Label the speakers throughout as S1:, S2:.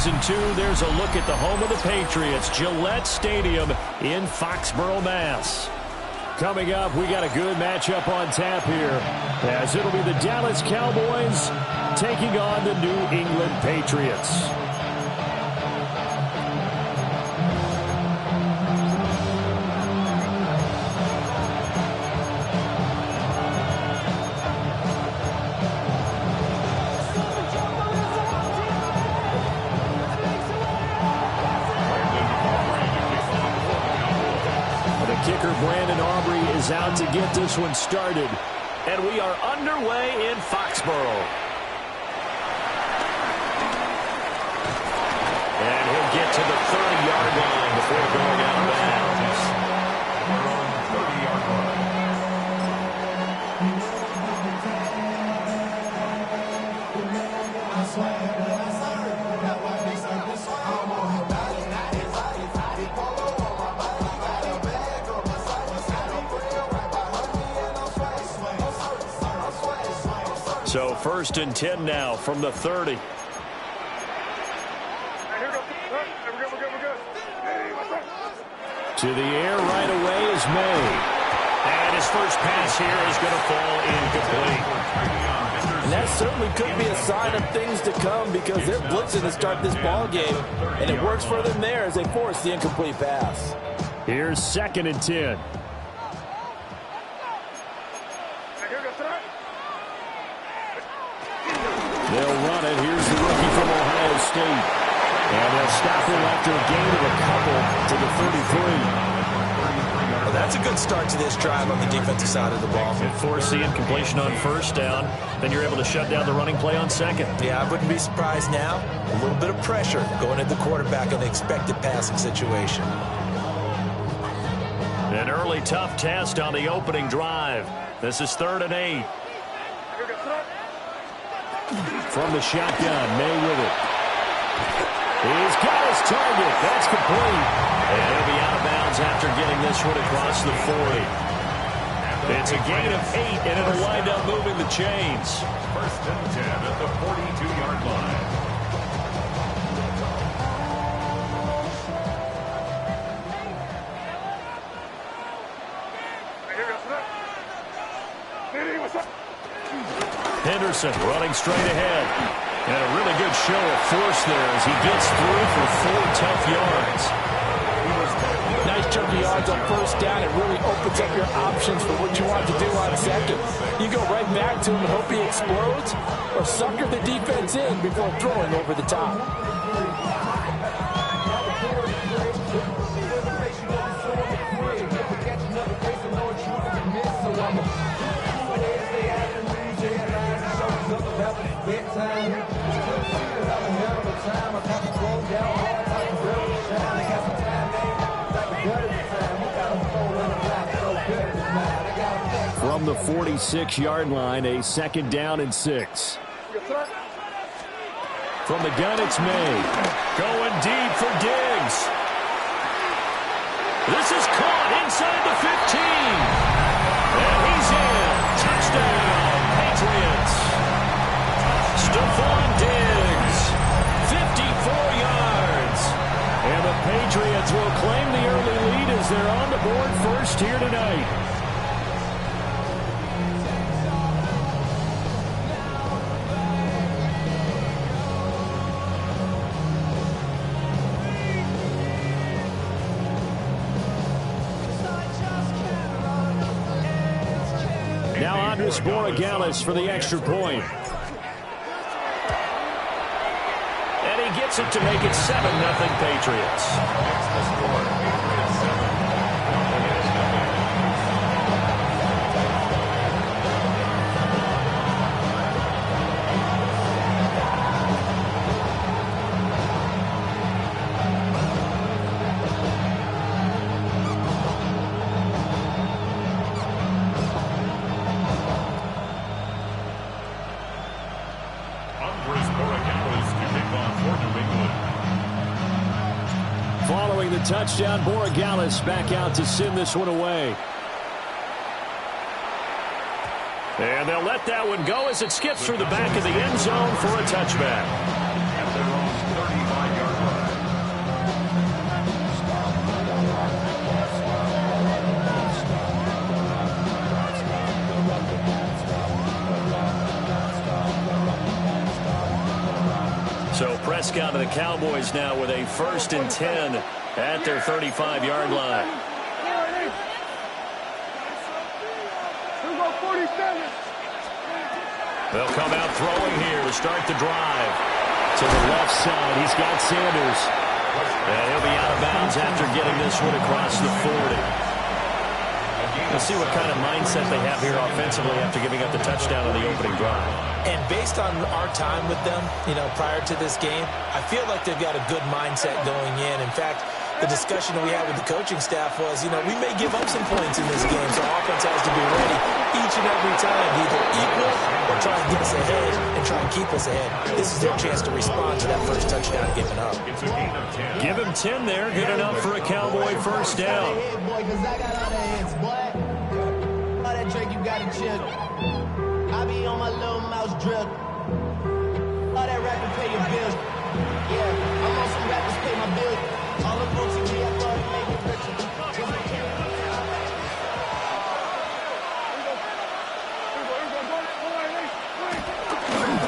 S1: Season 2, there's a look at the home of the Patriots, Gillette Stadium in Foxborough, Mass. Coming up, we got a good matchup on tap here, as it'll be the Dallas Cowboys taking on the New England Patriots. Out to get this one started, and we are underway in Foxborough. And he'll get to the 30-yard line before going out of bounds. So 1st and 10 now from the 30. To the air right away is May. And his first pass here is going to fall incomplete.
S2: And that certainly could be a sign of things to come, because they're blitzing to start this ball game, and it works for them there as they force the incomplete pass.
S1: Here's 2nd and 10. They'll run it. Here's the rookie from Ohio State. And they'll stop him after a gain of a couple to the 33.
S3: Well, that's a good start to this drive on the defensive side of the ball.
S1: Force the incompletion on 1st down. Then you're able to shut down the running play on 2nd.
S3: Yeah, I wouldn't be surprised now. A little bit of pressure going at the quarterback in the expected passing situation.
S1: An early tough test on the opening drive. This is 3rd and 8. From the shotgun, May with it. He's got his target. That's complete. And he'll be out of bounds after getting this one across the 40. It's a gain of 8, and it'll wind up moving the chains.
S4: 1st and 10 at the 42-yard line.
S1: Henderson running straight ahead. And a really good show of force there as he gets through for 4 tough yards.
S2: Nice chunk of yards on 1st down. It really opens up your options for what you want to do on 2nd. You go right back to him and hope he explodes, or sucker the defense in before throwing over the top.
S1: From the 46-yard line, a 2nd down and 6. From the gun, it's May. Going deep for Diggs. This is caught inside the 15. And he's in. Touchdown, Patriots. Stephon Diggs, 54 yards. And the Patriots will claim the early lead as they're on the board first here tonight. Borregales for the extra point. And he gets it to make it 7-0 Patriots. Following the touchdown, Borregales back out to send this one away. And they'll let that one go as it skips through the back of the end zone for a touchback.
S4: At their own 35-yard
S1: Prescott of the Cowboys now with a 1st and 10 at their 35-yard line. They'll come out throwing here to start the drive. To the left side, he's got Sanders. And he'll be out of bounds after getting this one across the 40. We'll see what kind of mindset they have here offensively after giving up the touchdown on the opening drive.
S3: And based on our time with them, prior to this game, I feel like they've got a good mindset going in. In fact, the discussion that we had with the coaching staff was, we may give up some points in this game, so offense has to be ready each and every time to either equal or try and get us ahead and try and keep us ahead. This is their chance to respond to that first touchdown given up.
S1: Give him 10 there. Good enough for a Cowboy first down.
S5: Drake, you gotta chill. I be on my little mouse drip. All that rapping pay your bills. Yeah, I'm on some rappers pay my bills. All up on TV, I thought it made me richer.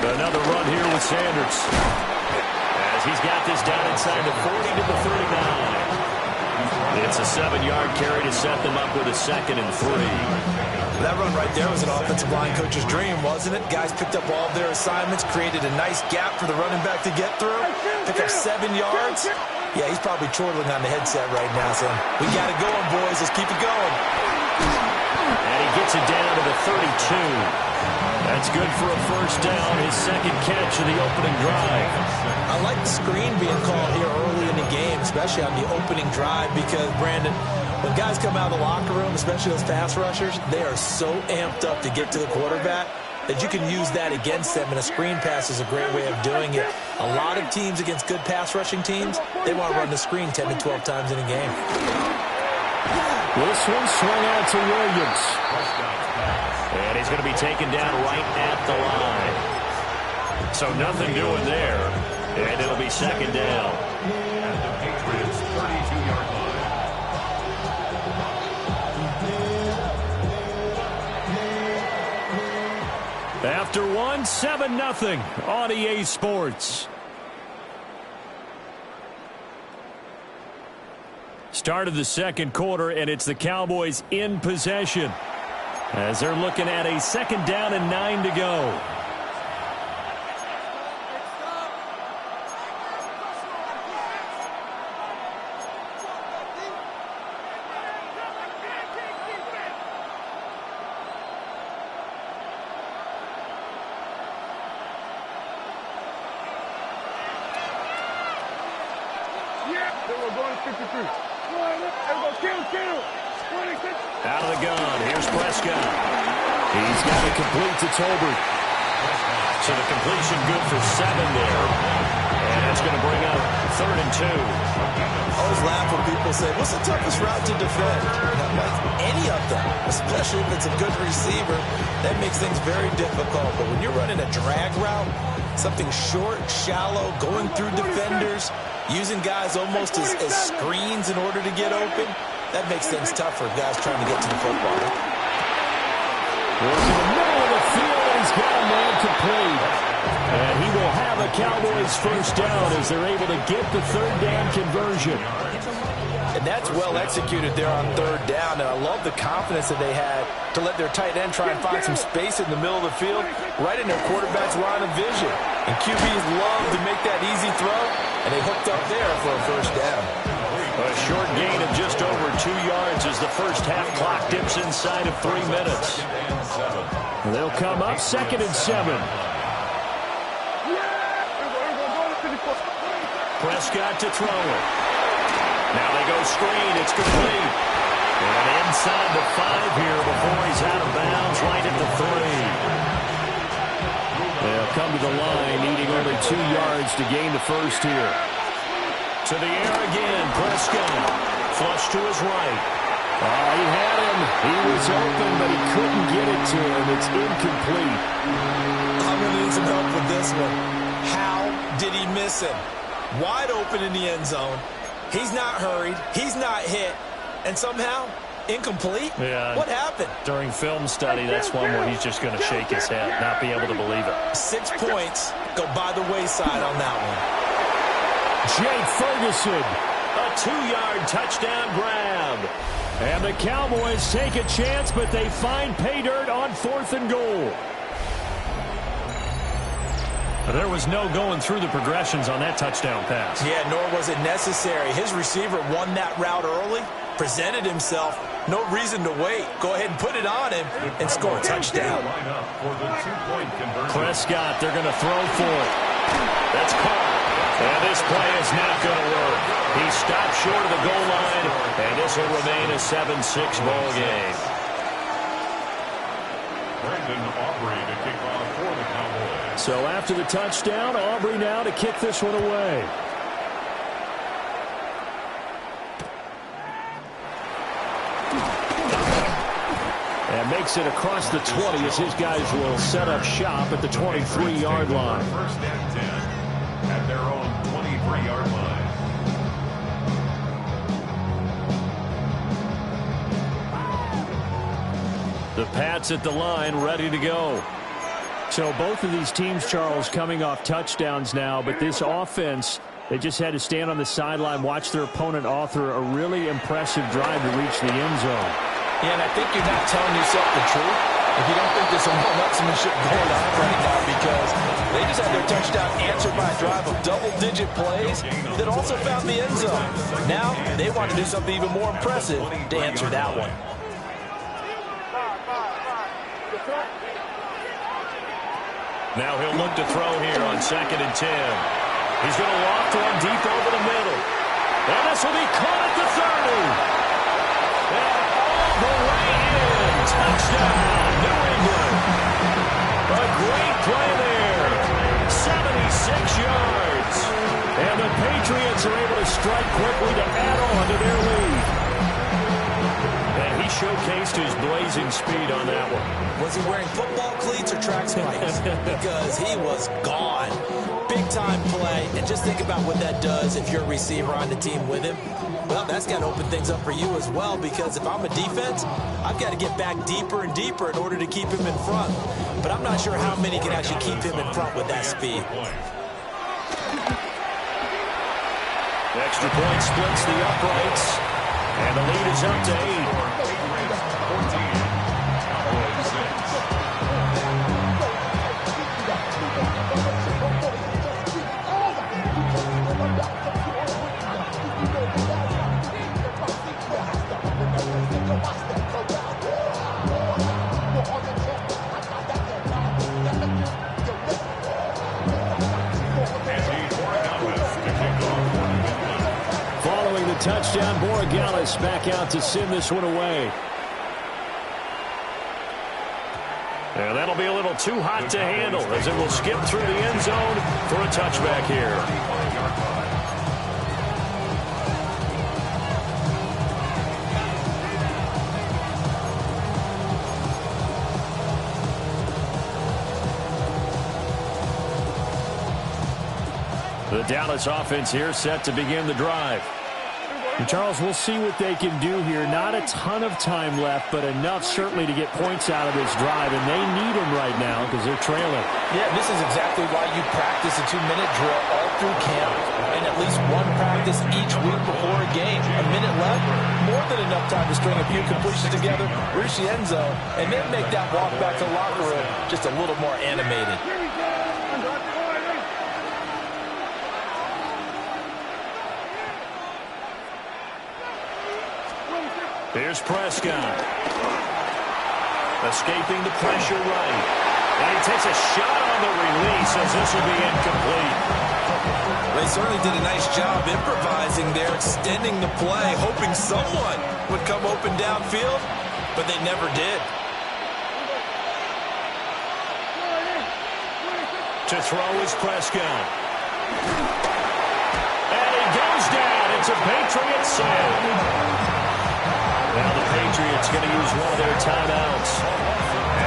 S1: Another run here with Sanders. As he's got this down inside the 40 to the 39. It's a 7-yard carry to set them up with a 2nd and 3.
S3: That run right there was an offensive line coach's dream, wasn't it? Guys picked up all of their assignments, created a nice gap for the running back to get through, pick up 7 yards. Yeah, he's probably chortling on the headset right now, saying, we got it going, boys. Let's keep it going.
S1: And he gets it down to the 32. That's good for a first down, his 2nd catch of the opening drive.
S3: I like the screen being called here early in the game, especially on the opening drive, because, Brandon, when guys come out of the locker room, especially those pass rushers, they are so amped up to get to the quarterback that you can use that against them, and a screen pass is a great way of doing it. A lot of teams against good pass rushing teams, they want to run the screen 10 to 12 times in a game.
S1: This one swung out to Williams. And he's going to be taken down right at the line. So nothing doing there. And it'll be 2nd down.
S4: At the Patriots' 32-yard line.
S1: After one, 7-0 on EA Sports. Start of the 2nd quarter, and it's the Cowboys in possession as they're looking at a 2nd down and 9 to go. Out of the gun, here's Prescott. He's got it complete to Tolbert. So the completion good for 7 there. And that's going to bring up 3rd and 2.
S3: I always laugh when people say, what's the toughest route to defend? Like any of them, especially if it's a good receiver, that makes things very difficult. But when you're running a drag route, something short, shallow, going through defenders, using guys almost as screens in order to get open, that makes things tough for guys trying to get to the football.
S1: Goes to the middle of the field, and he's got a man complete. And he will have a Cowboys first down as they're able to get the 3rd down conversion.
S2: And that's well executed there on 3rd down. And I love the confidence that they had to let their tight end try and find some space in the middle of the field, right in their quarterback's line of vision. And QBs love to make that easy throw, and they hooked up there for a first down.
S1: A short gain of just over 2 yards as the first half clock dips inside of 3 minutes. They'll come up 2nd and 7. Prescott to throw it. Now they go screen. It's complete. And inside the 5 here before he's out of bounds right at the 3. They'll come to the line needing only 2 yards to gain the first here. To the air again, Prescott. Flush to his right. He had him. He was open, but he couldn't get it to him. It's incomplete.
S3: I'm going to need some help with this one. How did he miss him? Wide open in the end zone. He's not hurried. He's not hit. And somehow, incomplete?
S1: Yeah.
S3: What happened?
S1: During film study, that's one where he's just going to shake his head, not be able to believe it.
S3: 6 points go by the wayside on that one.
S1: Jake Ferguson. A 2-yard touchdown grab. And the Cowboys take a chance, but they find pay dirt on 4th and goal. There was no going through the progressions on that touchdown pass.
S3: Yeah, nor was it necessary. His receiver won that route early, presented himself. No reason to wait. Go ahead and put it on him and score a touchdown.
S1: Prescott, they're going to throw for it. That's caught. And this play is not going to work. He stopped short of the goal line, and this will remain a 7-6 ball game. So after the touchdown, Aubrey now to kick this one away. And makes it across the 20 as his guys will set up shop at the 23-yard line.
S4: First and 10 at their own 23-yard line.
S1: The Pats at the line, ready to go. So both of these teams, Charles, coming off touchdowns now, but this offense, they just had to stand on the sideline, watch their opponent author a really impressive drive to reach the end zone.
S2: Yeah, and I think you're not telling yourself the truth if you don't think there's some one-upsmanship going on right now, because they just had their touchdown answered by a drive of double-digit plays that also found the end zone. Now they want to do something even more impressive to answer that one.
S1: Now he'll look to throw here on 2nd and 10. He's going to loft one deep over the middle. And this will be caught at the 30. And all the way in. Touchdown, New England. A great play there. 76 yards. And the Patriots are able to strike quickly to add on to their lead. And he showcased his blazing speed on that one.
S3: Was he wearing football cleats or track spikes? Because he was gone. Big-time play. And just think about what that does if you're a receiver on the team with him. Well, that's got to open things up for you as well, because if I'm a defense, I've got to get back deeper and deeper in order to keep him in front. But I'm not sure how many can actually keep him in front with that speed.
S1: The extra point splits the uprights. And the lead is up to 8. Following the touchdown, Borregales back out to send this one away. And that'll be a little too hot to handle as it will skip through the end zone for a touchback here. The Dallas offense here set to begin the drive. And Charles, we'll see what they can do here. Not a ton of time left, but enough certainly to get points out of this drive. And they need them right now because they're trailing.
S2: Yeah, this is exactly why you practice a 2-minute drill all through camp. And at least one practice each week before a game. A minute left, more than enough time to string a few completions together, reach the end zone, and then make that walk back to the locker room just a little more animated.
S1: Here's Prescott. Escaping the pressure right. And he takes a shot on the release as this will be incomplete.
S3: They certainly did a nice job improvising there, extending the play, hoping someone would come open downfield, but they never did.
S1: To throw is Prescott. And he goes down. It's a Patriot sack. Now the Patriots going to use one of their timeouts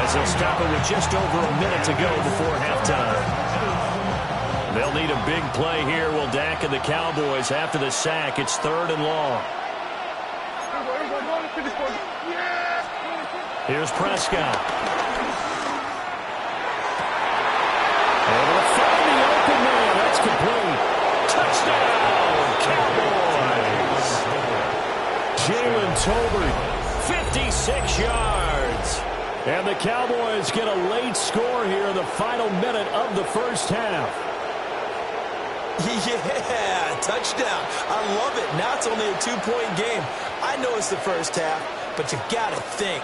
S1: as they'll stop it with just over a minute to go before halftime. They'll need a big play here. Will Dak and the Cowboys after the sack. It's 3rd and long. Here's Prescott. Able to find the open man. That's complete. Touchdown! It's Holbert, 56 yards. And the Cowboys get a late score here in the final minute of the first half.
S3: Yeah, touchdown. I love it. Now it's only a 2-point game. I know it's the first half, but you got to think.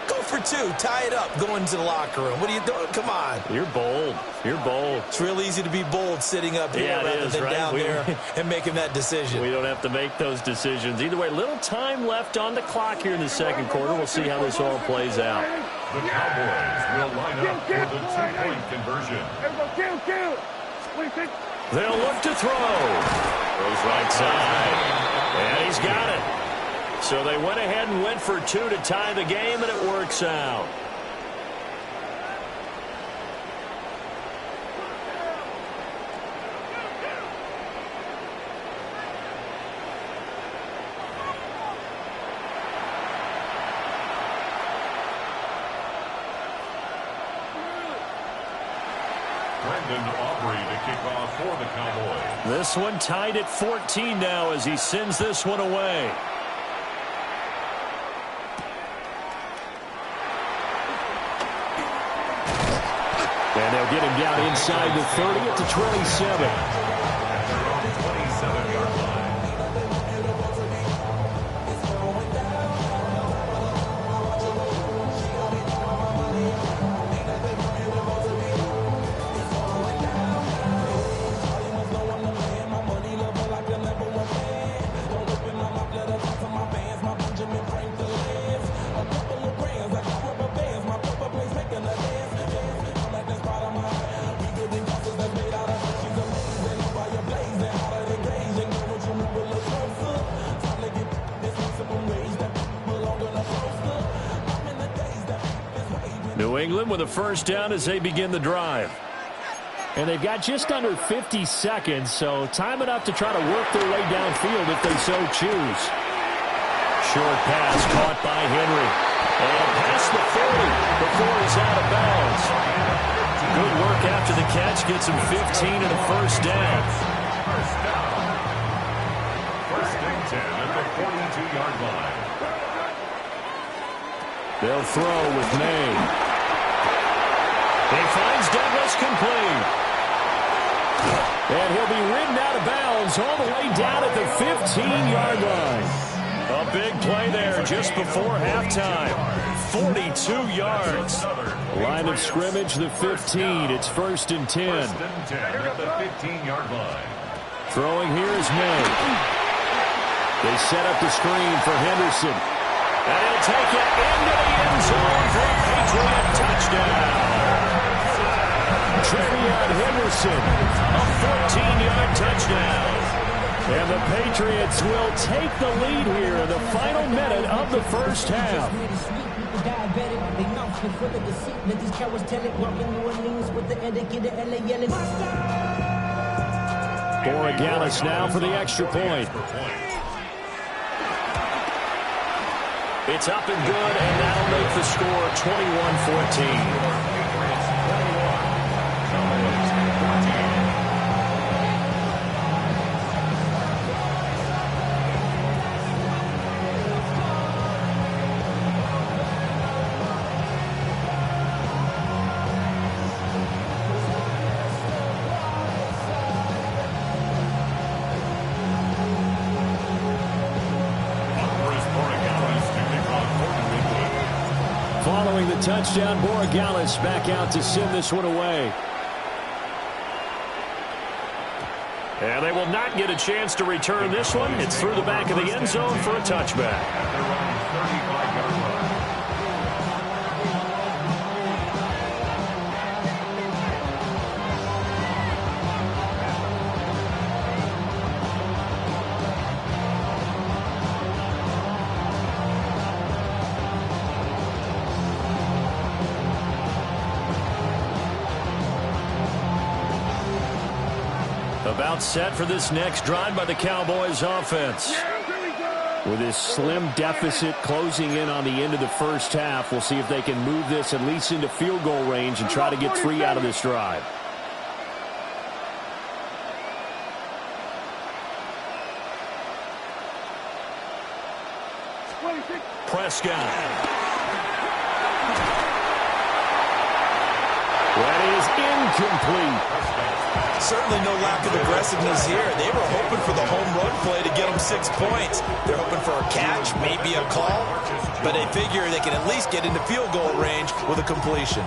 S3: Go for 2. Tie it up. Go into the locker room. What are you doing? Come on.
S1: You're bold. You're bold.
S3: It's real easy to be bold sitting up here rather than down there and making that decision.
S1: We don't have to make those decisions. Either way, little time left on the clock here in the second quarter. We'll see how this all plays out.
S4: The Cowboys will line up for the 2-point conversion.
S1: They'll look to throw. Goes right side. And he's got it. So they went ahead and went for 2 to tie the game, and it works out.
S4: For the Cowboys.
S1: This one tied at 14 now as he sends this one away. And they'll get him down inside the 30 at the 27.
S4: At their own 27-yard line.
S1: New England with a first down as they begin the drive. And they've got just under 50 seconds, so time enough to try to work their way downfield if they so choose. Short pass caught by Henry. And past the 40 before he's out of bounds. Good work after the catch. Gets him 15 and a first down.
S4: First and 10 at the 42-yard line.
S1: They'll throw with May. He finds Douglas complete. And he'll be ridden out of bounds all the way down at the 15-yard line. A big play there just before halftime. 42 yards. Line of scrimmage, the 15. It's first and 10.
S4: First and 10 at the 15-yard line.
S1: Throwing here is May. They set up the screen for Henderson. And he'll take it into the end zone for a Patriot touchdown. Trevion Henderson, a 14-yard touchdown. And the Patriots will take the lead here in the final minute of the first half. Borregales now for the extra point. It's up and good, and that'll make the score 21-14. Following the touchdown, Borregales back out to send this one away. And they will not get a chance to return this one. It's through the back of the end zone for a touchback.
S4: At their own 35-yard line.
S1: About set for this next drive by the Cowboys offense. With this slim deficit closing in on the end of the first half, we'll see if they can move this at least into field goal range and try to get 3 out of this drive. Prescott. That is incomplete.
S3: Certainly no lack of aggressiveness here. They were hoping for the home run play to get them 6 points. They're hoping for a catch, maybe a call, but they figure they can at least get into field goal range with a completion.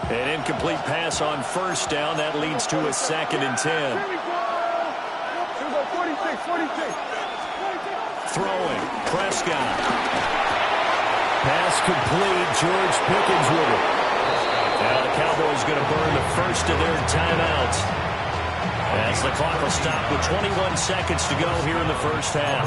S1: An incomplete pass on first down. That leads to a 2nd and 10. Throwing. Prescott. Pass complete. George Pickens with it. Now the Cowboys going to burn the first of their timeouts, as the clock will stop with 21 seconds to go here in the first half.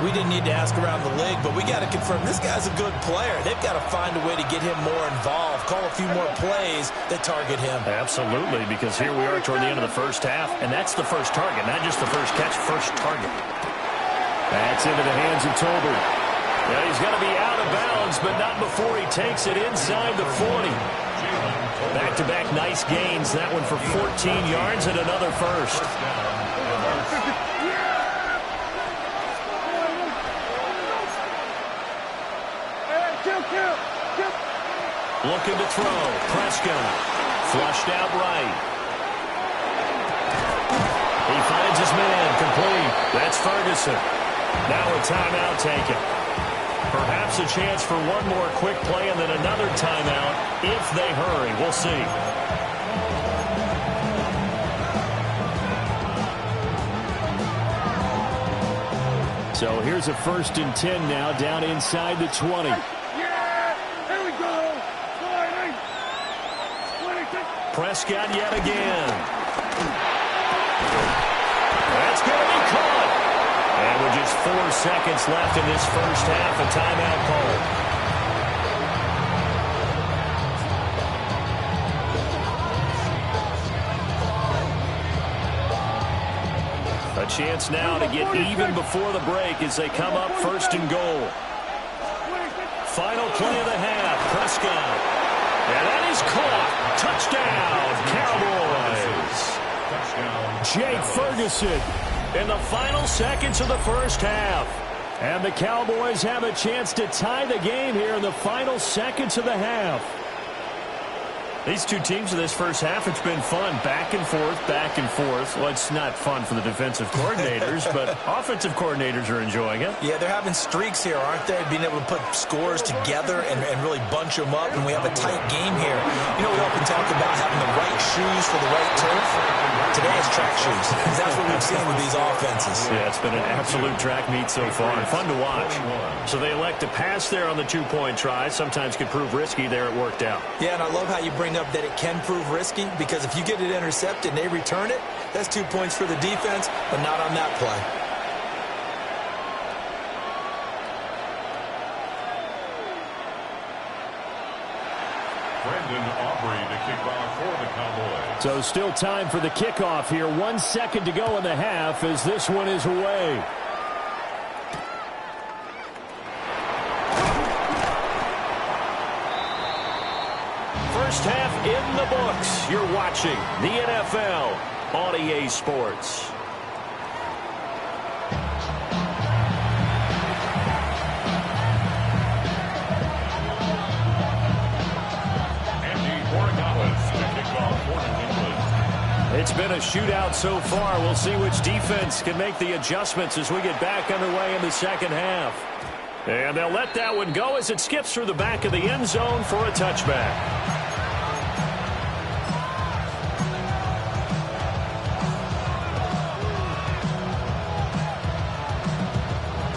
S3: We didn't need to ask around the league, but we got to confirm this guy's a good player. They've got to find a way to get him more involved, call a few more plays that target him.
S1: Absolutely, because here we are toward the end of the first half, and that's the first target, not just the first catch, first target. That's into the hands of Tolbert. Yeah, he's going to be out of bounds, but not before he takes it inside the 40. Back-to-back nice gains. That one for 14 yards and another first. Looking to throw. Prescott. Flushed out right. He finds his man. Complete. That's Ferguson. Now a timeout taken. Perhaps a chance for one more quick play and then another timeout if they hurry. We'll see. So here's a 1st and 10 now, down inside the 20. Prescott yet again. That's going to be caught. And with just 4 seconds left in this first half, a timeout called. A chance now to get even before the break as they come up 1st and goal. Final play of the half. Prescott. And that is caught. Touchdown, Cowboys. Jake Ferguson in the final seconds of the first half. And the Cowboys have a chance to tie the game here in the final seconds of the half. These two teams in this first half, it's been fun. Back and forth, back and forth. Well, it's not fun for the defensive coordinators, but offensive coordinators are enjoying it.
S3: Yeah, they're having streaks here, aren't they? Being able to put scores together and really bunch them up, and we have a tight game here. You know, we often talk about having the right shoes for the right turf. Today it's track shoes, because that's what we've seen with these offenses.
S1: Yeah, it's been an absolute track meet so far, and fun to watch. So they elect to pass there on the 2-point try. Sometimes could prove risky. There it worked out.
S3: Yeah, and I love how you bring up that it can prove risky, because if you get it intercepted and they return it, that's 2 points for the defense, but not on that play.
S4: To kick off for the Cowboys.
S1: So still time for the kickoff here. 1 second to go in the half as this one is away. First half in the books. You're watching the NFL on EA Sports. It's been a shootout so far. We'll see which defense can make the adjustments as we get back underway in the second half. And they'll let that one go as it skips through the back of the end zone for a touchback.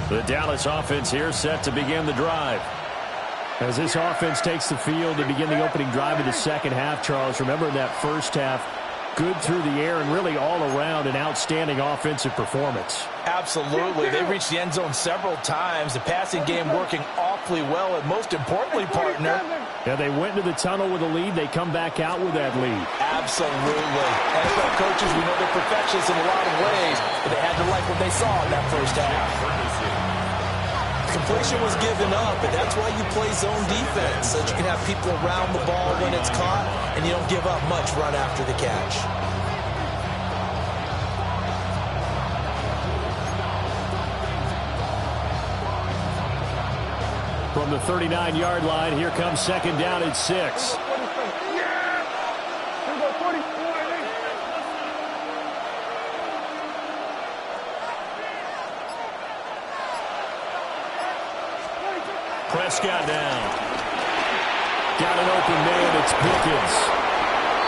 S1: The Dallas offense here set to begin the drive. As this offense takes the field to begin the opening drive of the second half, Charles, remember in that first half, good through the air and really all around an outstanding offensive performance.
S2: Absolutely. They reached the end zone several times. The passing game working awfully well, and most importantly, partner.
S1: Yeah, they went into the tunnel with a lead. They come back out with that lead.
S2: Absolutely. NFL coaches, we know they're perfectionists in a lot of ways, but they had to like what they saw in that first half.
S3: Completion was given up, and that's why you play zone defense, so that you can have people around the ball when it's caught, and you don't give up much run after the catch.
S1: From the 39-yard line, here comes second down at 6. Prescott down. Got an open man, it's Pickens.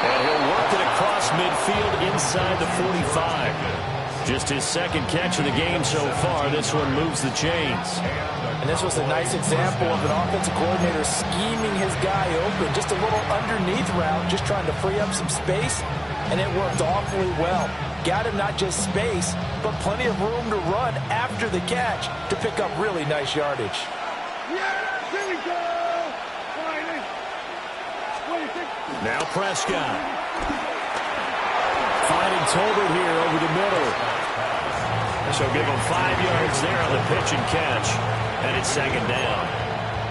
S1: And he'll work it across midfield inside the 45. Just his second catch of the game so far. This one moves the chains.
S2: And this was a nice example of an offensive coordinator scheming his guy open. Just a little underneath route, just trying to free up some space, and it worked awfully well. Got him not just space, but plenty of room to run after the catch to pick up really nice yardage.
S1: Now Prescott. Finding Tolbert here over the middle. So give him 5 yards there on the pitch and catch. And it's second down.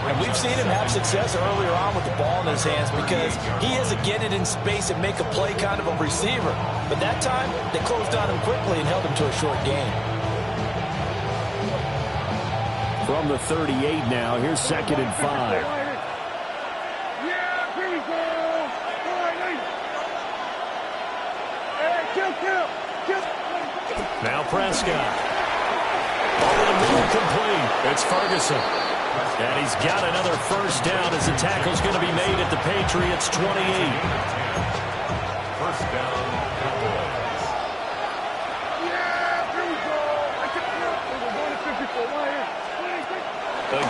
S3: And we've seen him have success earlier on with the ball in his hands because he has to get it in space and make a play kind of a receiver. But that time, they closed on him quickly and held him to a short gain.
S1: From the 38 now, here's second and 5. Now Prescott. Over the middle, complete. It's Ferguson. And he's got another first down as the tackle's going to be made at the Patriots' 28.
S4: First down, Cowboys.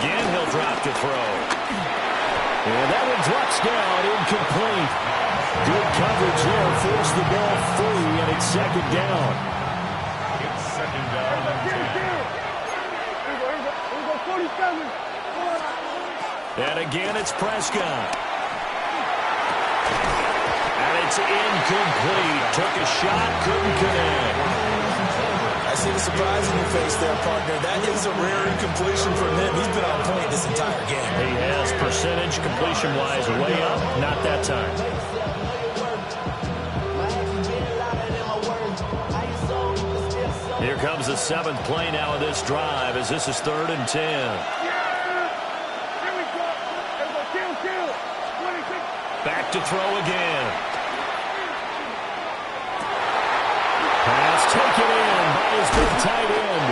S1: Again, he'll drop to throw. And that one drops down, incomplete. Good coverage there, forced the ball free, and it's second down.
S4: It's second down and 10.
S1: And again, it's Prescott. And it's incomplete. Took a shot, couldn't connect.
S3: I see the surprise in your face there, partner. That is a rare incompletion from him. He's been on point this entire game.
S1: He has percentage completion-wise way up, not that time. Here comes the 7th play now of this drive as this is 3rd and 10. Back to throw again. Pass taken in by his big tight end.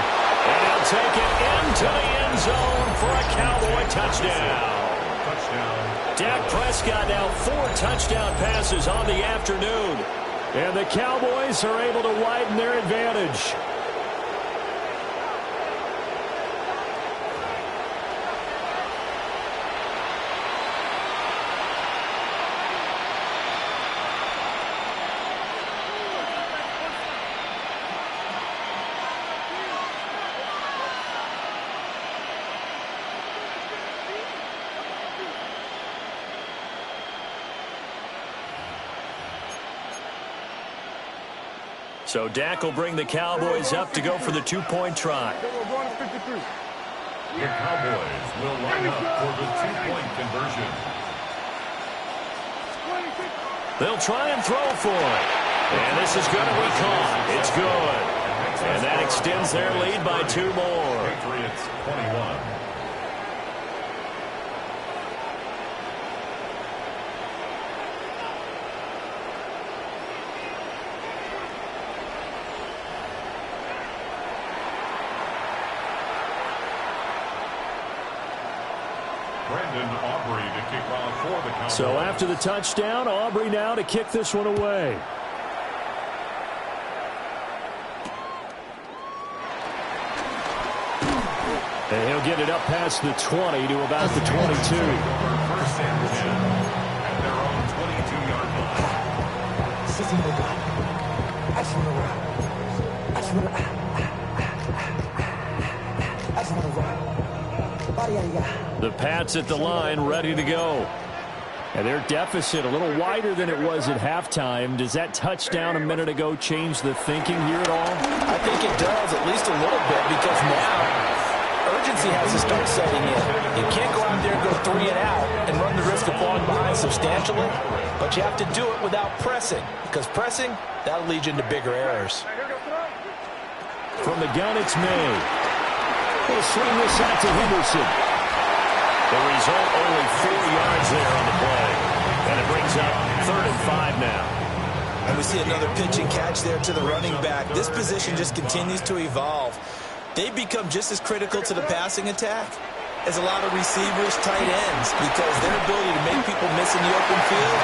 S1: And he'll take it into the end zone for a Cowboy touchdown. Dak Prescott now 4 touchdown passes on the afternoon. And the Cowboys are able to widen their advantage. So Dak will bring the Cowboys up to go for the 2-point try.
S4: The Cowboys will line up for the 2-point conversion.
S1: They'll try and throw for it. And this is going to be caught. It's good. And that extends their lead by 2 more.
S4: Patriots 21.
S1: So after the touchdown, Aubrey now to kick this one away. And he'll get it up past the 20 to about the 22.
S4: First and 10 at their own 22-yard
S1: line. The Pats at the line, ready to go. And their deficit a little wider than it was at halftime. Does that touchdown a minute ago change the thinking here at all?
S3: I think it does, at least a little bit, because now
S2: urgency has to start setting in. You can't go out there and go 3 and out and run the risk of falling behind substantially, but you have to do it without pressing, because pressing, that'll lead you into bigger errors.
S1: From the gun, it's May. He'll swing this out to Henderson. The result, only 4 yards there on the play. And it brings up 3rd and 5 now.
S3: And we see another pitch and catch there to the running back. This position just continues to evolve. They become just as critical to the passing attack as a lot of receivers, tight ends, because their ability to make people miss in the open field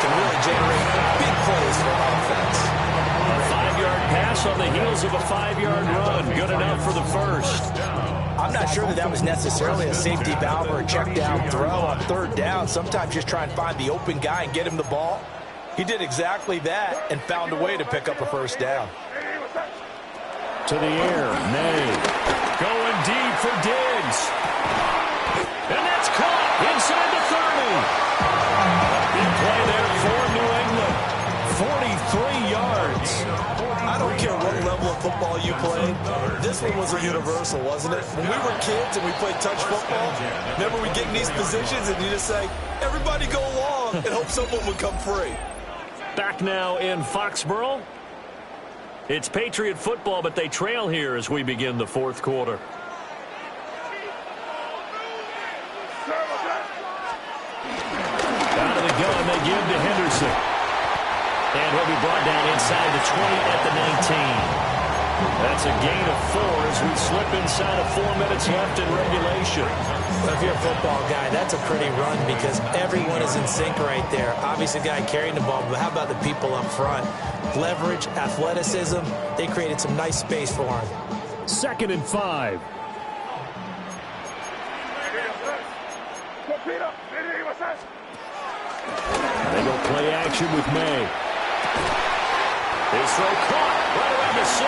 S3: can really generate big plays for offense.
S1: A 5-yard pass on the heels of a 5-yard run. Good enough for the first.
S2: I'm not sure that was necessarily a safety valve or a check down throw on 3rd down. Sometimes just try and find the open guy and get him the ball. He did exactly that and found a way to pick up a 1st down.
S1: To the air, May. Going deep for Diggs. And that's caught inside the 30. Big play there for New England. 43 yards.
S3: I don't care what level of football you played. This one was a universal, wasn't it? When we were kids and we played touch football, remember we get in these positions and you just say, everybody go along and hope someone would come free.
S1: Back now in Foxborough. It's Patriot football, but they trail here as we begin the 4th quarter. Out of the gun, they give to Henderson. And he'll be brought down inside the 20 at the 19. That's a gain of 4 as we slip inside of 4 minutes left in regulation.
S2: Well, if you're a football guy, that's a pretty run because everyone is in sync right there. Obviously, the guy carrying the ball, but how about the people up front? Leverage, athleticism, they created some nice space for him.
S1: 2nd and 5. They go play action with May. His throw caught right around the 6.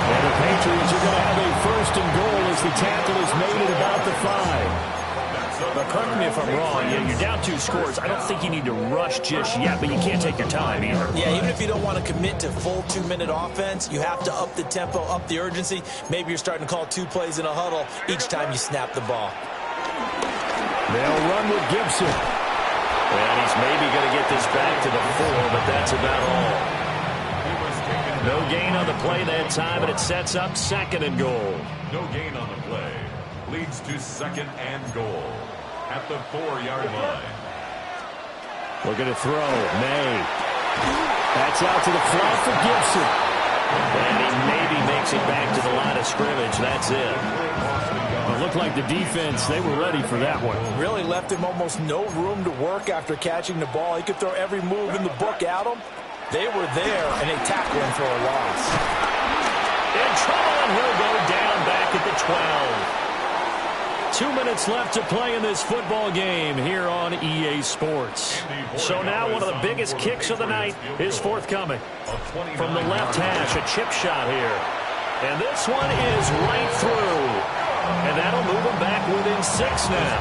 S1: And the Patriots are going to have a 1st and goal as the tackle is made at about the 5. But correct me if I'm wrong, you're down 2 scores. I don't think you need to rush just yet, but you can't take your time either.
S3: Yeah, even if you don't want to commit to full 2-minute offense, you have to up the tempo, up the urgency. Maybe you're starting to call 2 plays in a huddle each time you snap the ball.
S1: They'll run with Gibson. And he's maybe going to get this back to the 4, but that's about all. No gain on the play that time, and it sets up 2nd and goal.
S4: No gain on the play. Leads to 2nd and goal at the 4-yard line.
S1: Looking to throw. May. That's out to the flat for Gibson. And he maybe makes it back to the line of scrimmage. That's it. It looked like the defense, they were ready for that one.
S2: Really left him almost no room to work after catching the ball. He could throw every move in the book at him. They were there, and they tackled him for a loss.
S1: In trouble, and he'll go down back at the 12. 2 minutes left to play in this football game here on EA Sports. So now one of the biggest kicks of the night is forthcoming. From the left hash, a chip shot here. And this one is right through. And that'll move them back within 6 now.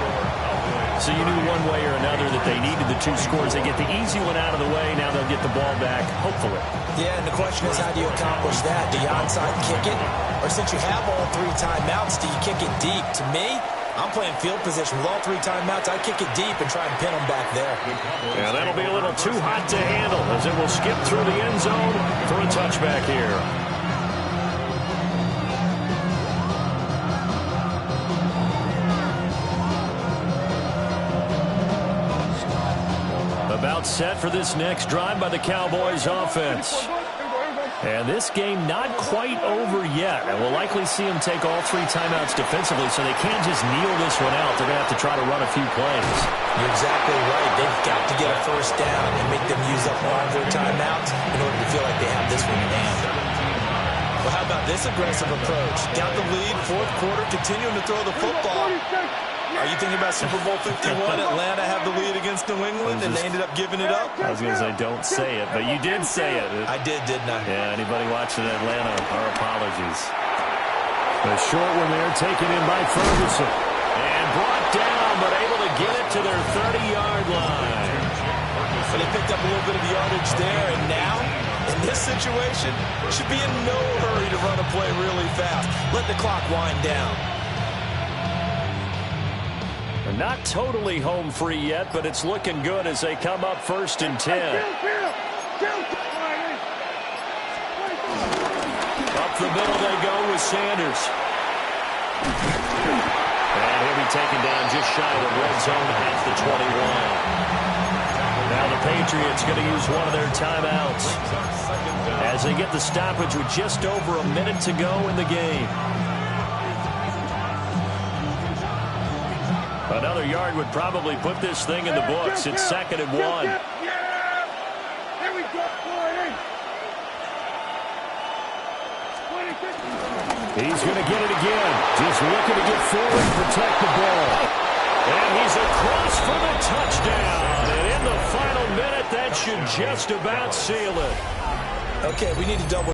S1: So you knew one way or another that they needed the 2 scores. They get the easy one out of the way. Now they'll get the ball back, hopefully.
S3: Yeah, and the question is, how do you accomplish that? Do you onside kick it? Or since you have all 3 timeouts, do you kick it deep? To me, I'm playing field position. With all 3 timeouts, I kick it deep and try and pin them back there.
S1: Yeah, that'll be a little too hot to handle as it will skip through the end zone for a touchback here. About set for this next drive by the Cowboys offense. And this game not quite over yet. And we'll likely see them take all 3 timeouts defensively, so they can't just kneel this one out. They're going to have to try to run a few plays.
S3: You're exactly right. They've got to get a 1st down and make them use up all their timeouts in order to feel like they have this one in hand. Well, how about this aggressive approach? Got the lead, 4th quarter, continuing to throw the football. Are you thinking about Super Bowl 51? Atlanta had the lead against New England, and they ended up giving it up?
S1: I was going to say, don't say it, but you did say it.
S3: I did, didn't I?
S1: Yeah, anybody watching Atlanta, our apologies. The short one there taken in by Ferguson. And brought down, but able to get it to their 30-yard line.
S3: But they picked up a little bit of yardage there, and now, in this situation, should be in no hurry to run a play really fast. Let the clock wind down.
S1: Not totally home free yet, but it's looking good as they come up 1st and 10. Up the middle they go with Sanders. And he'll be taken down just shy of the red zone at the 21. Now the Patriots going to use one of their timeouts as they get the stoppage with just over a minute to go in the game. Another yard would probably put this thing in the books. It's 2nd and 1. He's going to get it again. Just looking to get forward and protect the ball. And he's across for the touchdown. And in the final minute, that should just about seal it.
S3: Okay, we need to double